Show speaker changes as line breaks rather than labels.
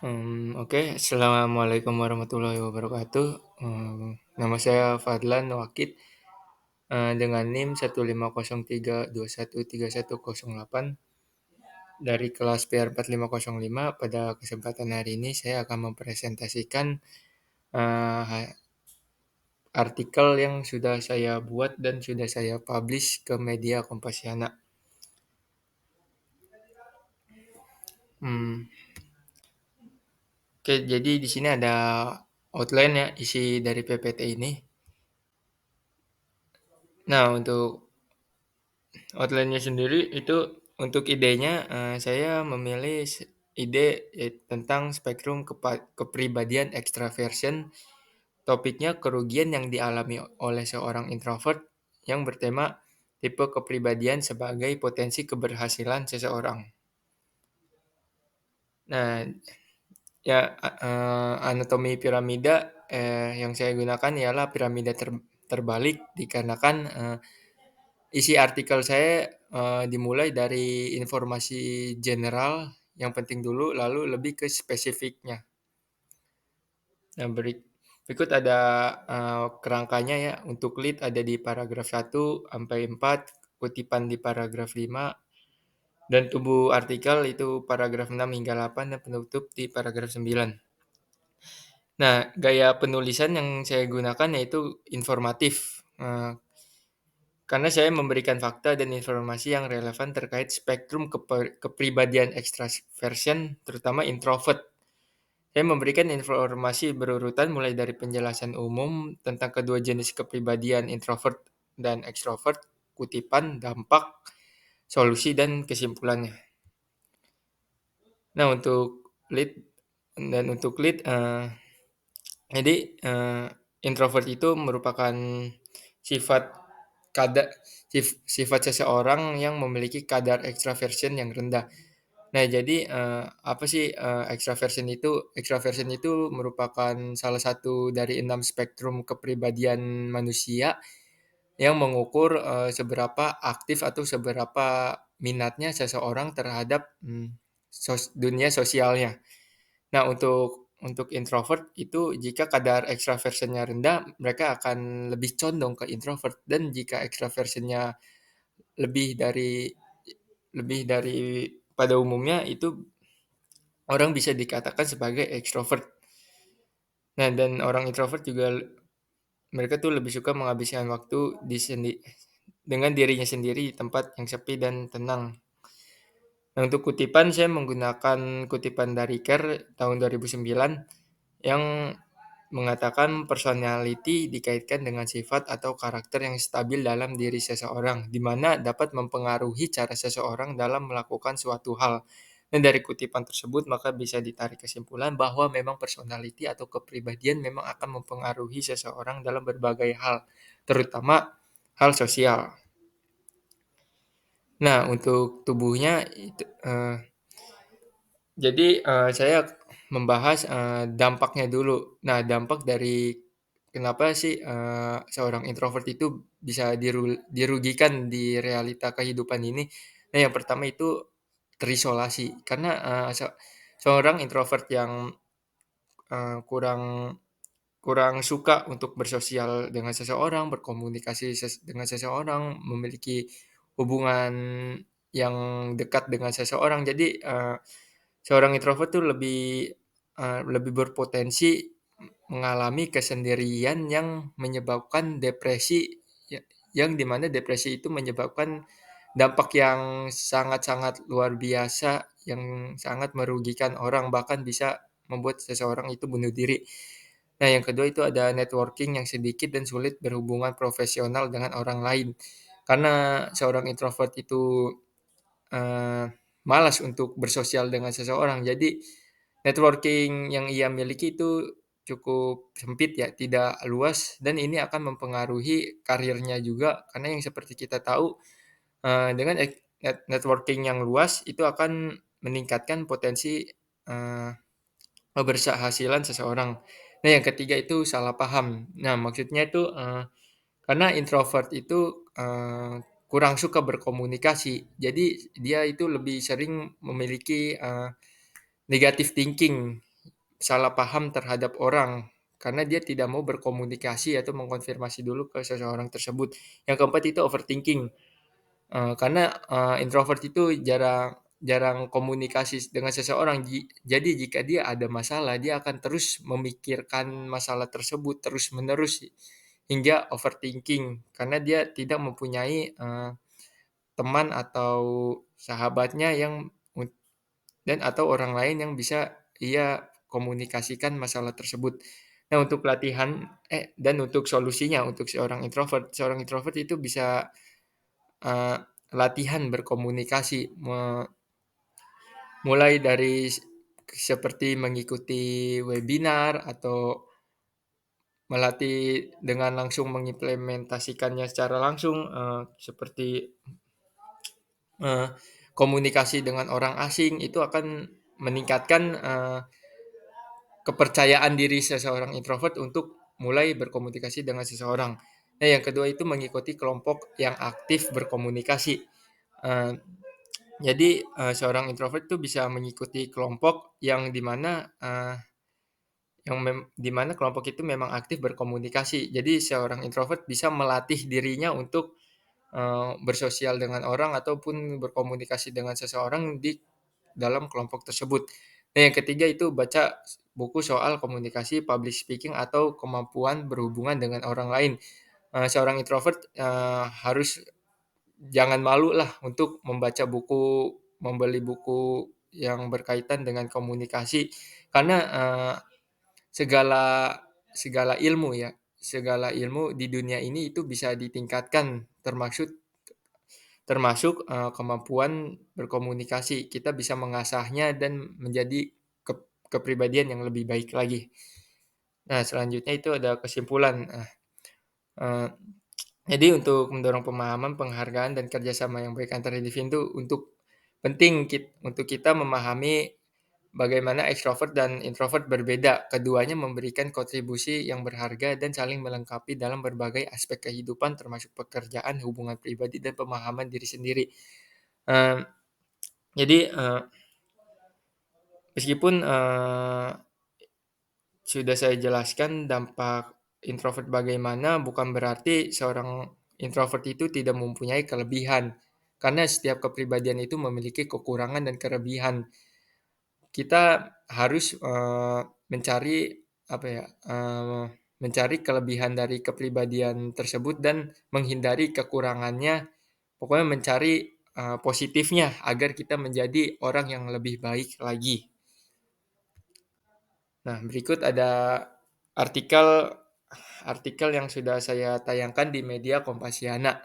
Oke. Assalamualaikum warahmatullahi wabarakatuh. Nama saya Fadlan Wakid, dengan NIM 15032131008 dari kelas PR4505. Pada kesempatan hari ini saya akan mempresentasikan eee, artikel yang sudah saya buat dan sudah saya publish ke media Kompasiana. Mmm, oke, jadi di sini ada outline ya, isi dari PPT ini. Nah, untuk outline-nya sendiri itu untuk idenya, saya memilih ide tentang spektrum kepribadian extraversion. Topiknya kerugian yang dialami oleh seorang introvert yang bertema tipe kepribadian sebagai potensi keberhasilan seseorang. Nah, ya, anatomi piramida, yang saya gunakan ialah piramida terbalik dikarenakan, isi artikel saya, dimulai dari informasi general yang penting dulu, lalu lebih ke spesifiknya. Nah, berikut ada, kerangkanya ya. Untuk lead ada di paragraf 1 sampai 4, kutipan di paragraf 5, dan tubuh artikel itu paragraf 6 hingga 8, dan penutup di paragraf 9. Nah, gaya penulisan yang saya gunakan yaitu informatif, karena saya memberikan fakta dan informasi yang relevan terkait spektrum kepribadian extraversion, terutama introvert. Saya memberikan informasi berurutan mulai dari penjelasan umum tentang kedua jenis kepribadian introvert dan extrovert, kutipan, dampak, solusi, dan kesimpulannya. Nah, untuk lead, jadi, introvert itu merupakan sifat kadar sifat seseorang yang memiliki kadar extraversion yang rendah. Nah, jadi, apa sih, extraversion itu? Extraversion itu merupakan salah satu dari 6 spektrum kepribadian manusia yang mengukur, seberapa aktif atau seberapa minatnya seseorang terhadap, dunia sosialnya. Nah, untuk introvert itu jika kadar extraversion-nya rendah, mereka akan lebih condong ke introvert, dan jika extraversion-nya lebih dari lebih dari pada umumnya, itu orang bisa dikatakan sebagai ekstrovert. Nah, dan orang introvert juga mereka tuh lebih suka menghabiskan waktu dengan dirinya sendiri di tempat yang sepi dan tenang. Nah, untuk kutipan saya menggunakan kutipan dari Kerr tahun 2009 yang mengatakan personality dikaitkan dengan sifat atau karakter yang stabil dalam diri seseorang, di mana dapat mempengaruhi cara seseorang dalam melakukan suatu hal. Dan dari kutipan tersebut maka bisa ditarik kesimpulan bahwa memang personality atau kepribadian memang akan mempengaruhi seseorang dalam berbagai hal, terutama hal sosial. Nah, untuk tubuhnya itu, jadi, saya membahas, dampaknya dulu. Nah, dampak dari kenapa sih, seorang introvert itu bisa dirugikan di realita kehidupan ini. Nah, yang pertama itu terisolasi, karena, seorang introvert yang, kurang kurang suka untuk bersosial dengan seseorang, berkomunikasi dengan seseorang, memiliki hubungan yang dekat dengan seseorang. Jadi, seorang introvert tuh lebih berpotensi mengalami kesendirian yang menyebabkan depresi, yang di mana depresi itu menyebabkan dampak yang sangat-sangat luar biasa, yang sangat merugikan orang, bahkan bisa membuat seseorang itu bunuh diri. Nah, yang kedua itu ada networking yang sedikit dan sulit berhubungan profesional dengan orang lain. Karena seorang introvert itu, eee, malas untuk bersosial dengan seseorang, jadi networking yang ia miliki itu cukup sempit ya, tidak luas, dan ini akan mempengaruhi karirnya juga. Karena yang seperti kita tahu, dengan networking yang luas itu akan meningkatkan potensi, keberhasilan seseorang. Nah, yang ketiga itu salah paham. Nah, maksudnya itu, karena introvert itu, kurang suka berkomunikasi, jadi dia itu lebih sering memiliki, negative thinking. salah paham terhadap orang, karena dia tidak mau berkomunikasi atau mengkonfirmasi dulu ke seseorang tersebut. Yang keempat itu overthinking, karena, introvert itu jarang jarang komunikasi dengan seseorang, jadi jika dia ada masalah, dia akan terus memikirkan masalah tersebut terus-menerus hingga overthinking, karena dia tidak mempunyai, teman atau sahabatnya yang atau orang lain yang bisa ia komunikasikan masalah tersebut. Nah, untuk dan untuk solusinya untuk seorang introvert itu bisa, eee, latihan berkomunikasi, mulai dari seperti mengikuti webinar atau melatih dengan langsung mengimplementasikannya secara langsung, seperti, eee, komunikasi dengan orang asing itu akan meningkatkan, kepercayaan diri seseorang introvert untuk mulai berkomunikasi dengan seseorang. Nah, yang kedua itu mengikuti kelompok yang aktif berkomunikasi. Eee, seorang introvert itu bisa mengikuti kelompok yang di mana, di mana kelompok itu memang aktif berkomunikasi. Jadi seorang introvert bisa melatih dirinya untuk, bersosial dengan orang ataupun berkomunikasi dengan seseorang di dalam kelompok tersebut. Nah, yang ketiga itu baca buku soal komunikasi, public speaking, atau kemampuan berhubungan dengan orang lain. Seorang introvert, harus jangan malu lah untuk membeli buku yang berkaitan dengan komunikasi, karena, segala segala ilmu ya, segala ilmu di dunia ini itu bisa ditingkatkan, termasuk, kemampuan berkomunikasi. Kita bisa mengasahnya dan menjadi kepribadian yang lebih baik lagi. Nah, selanjutnya itu ada kesimpulan. Eee, jadi untuk mendorong pemahaman, penghargaan, dan kerjasama yang baik antar individu penting untuk kita memahami bagaimana ekstrovert dan introvert berbeda. Keduanya memberikan kontribusi yang berharga dan saling melengkapi dalam berbagai aspek kehidupan termasuk pekerjaan, hubungan pribadi, dan pemahaman diri sendiri. Eee, meskipun, sudah saya jelaskan dampak introvert bagaimana, bukan berarti seorang introvert itu tidak mempunyai kelebihan. Karena setiap kepribadian itu memiliki kekurangan dan kelebihan. Kita harus, mencari apa ya, mencari kelebihan dari kepribadian tersebut dan menghindari kekurangannya. Pokoknya mencari, positifnya agar kita menjadi orang yang lebih baik lagi. Nah, berikut ada artikel artikel yang sudah saya tayangkan di media Kompasiana.